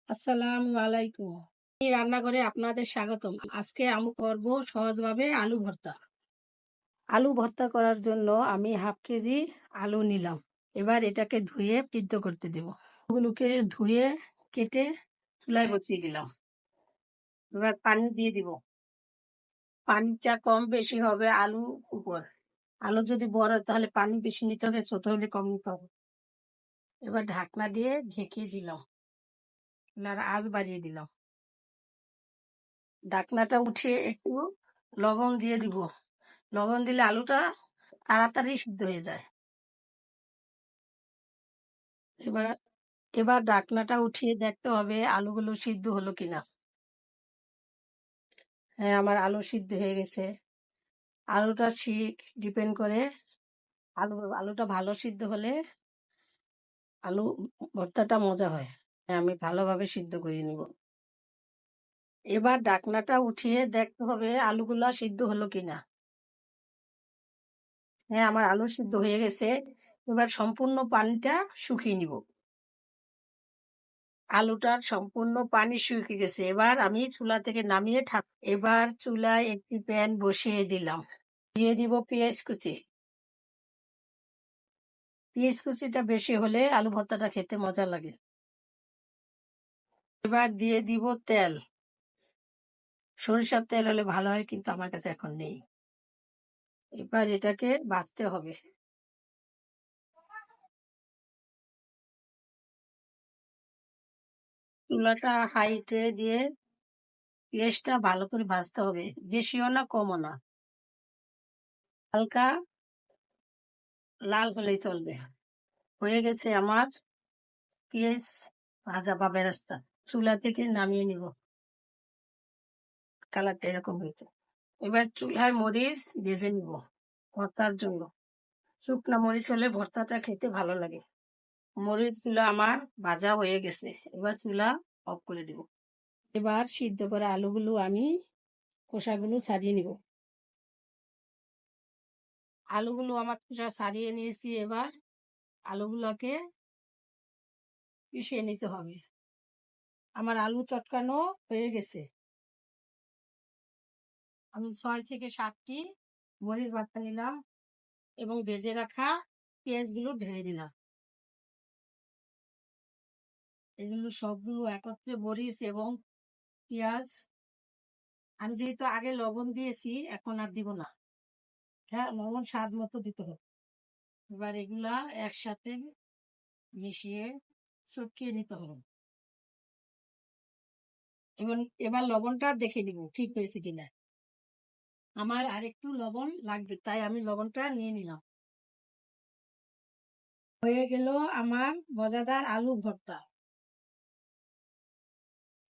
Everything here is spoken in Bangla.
আসসালামু আলাইকুম। আমি রান্নাঘরে আপনাদের স্বাগতম। আজকে আমি করব সহজভাবে আলু ভর্তা। আলু ভর্তা করার জন্য আমি হাফ কেজি আলু নিলাম। এবার এটাকে ধুয়ে সিদ্ধ করতে দেব। আলুগুলোকে ধুয়ে কেটে চুলায় বসিয়ে দিলাম। এবার পানি দিয়ে দিব। পানিটা কম বেশি হবে আলুর উপর। আলু যদি বড় হয় তাহলে পানি বেশি নিতে হবে, ছোট হলে কম নিতে হবে। এবার ঢাকনা দিয়ে ঢেকে দিলাম। আর আঁচ বাড়িয়ে দিলাম। ঢাকনাটা উঠিয়ে একটু লবণ দিয়ে দিব। লবণ দিলে আলুটা তাড়াতাড়ি সিদ্ধ হয়ে যায়। এবার এবার ঢাকনাটা উঠিয়ে দেখতে হবে আলুগুলো সিদ্ধ হলো কিনা। হ্যাঁ, আমার আলু সিদ্ধ হয়ে গেছে। আলুটা ডিপেন্ড করে আলুটা ভালো সিদ্ধ হলে আলু ভর্তাটা মজা হয়। হ্যাঁ, আমি ভালোভাবে সিদ্ধ করে নিব। এবার ঢাকনাটা উঠিয়ে দেখতে হবে আলুগুলা সিদ্ধ হলো কিনা। হ্যাঁ, আমার আলু সিদ্ধ হয়ে গেছে। এবার সম্পূর্ণ পানিটা শুকিয়ে নিব। আলুটার সম্পূর্ণ পানি শুকিয়ে গেছে। এবার আমি চুলা থেকে নামিয়ে এবার চুলায় একটি প্যান বসিয়ে দিলাম। দিয়ে দিব পেঁয়াজ কুচি। পেঁয়াজ কুচিটা বেশি হলে আলু ভর্তাটা খেতে মজা লাগে। এবার দিয়ে দিব তেল। সরিষার তেল হলে ভালো হয়, কিন্তু আমার কাছে এখন নেই। এবার এটাকে ভাজতে হবে। চুলাটা হাইটে দিয়ে পেঁয়াজটা ভালো করে ভাজতে হবে, বেশিও না কমও না, হালকা লাল হলেই চলবে। হয়ে গেছে আমার পেঁয়াজ ভাজা বা বেরেস্তা। চুলা থেকে নামিয়ে নিব। কালারটা এরকম হয়েছে। এবার চুলায় মরিচ ভেজে নিব ভর্তার জন্য। শুকনা মরিচ হলে ভর্তাটা খেতে ভালো লাগে। মরিচগুলো আমার ভাজা হয়ে গেছে। এবার চুলা অফ করে দিব। এবার সিদ্ধ করা আলুগুলো আমি খোসাগুলো ছাড়িয়ে নিব। আলুগুলো আমার খোসা ছাড়িয়ে নিয়েছি। এবার আলুগুলোকে পিষিয়ে নিতে হবে। আমার আলু চটকানো হয়ে গেছে। আমি 6 থেকে 7টি মরিচ ভর্তা নিলাম এবং ভেজে রাখা পেঁয়াজগুলো ঢেলে দিলাম। এগুলো সবগুলো একত্রে মরিচ এবং পেঁয়াজ, আমি যেহেতু আগে লবণ দিয়েছি এখন আর দিব না। হ্যাঁ, লবণ স্বাদ মতো দিতে হবে। এবার এগুলা একসাথে মিশিয়ে চটকিয়ে নিতে হবে। এবং এবার লবণটা দেখে নিব ঠিক হয়েছে কিনা। আমার আরেকটু লবণ লাগবে, তাই আমি লবণটা নিয়ে নিলাম। হয়ে গেল আমার মজাদার আলু ভর্তা।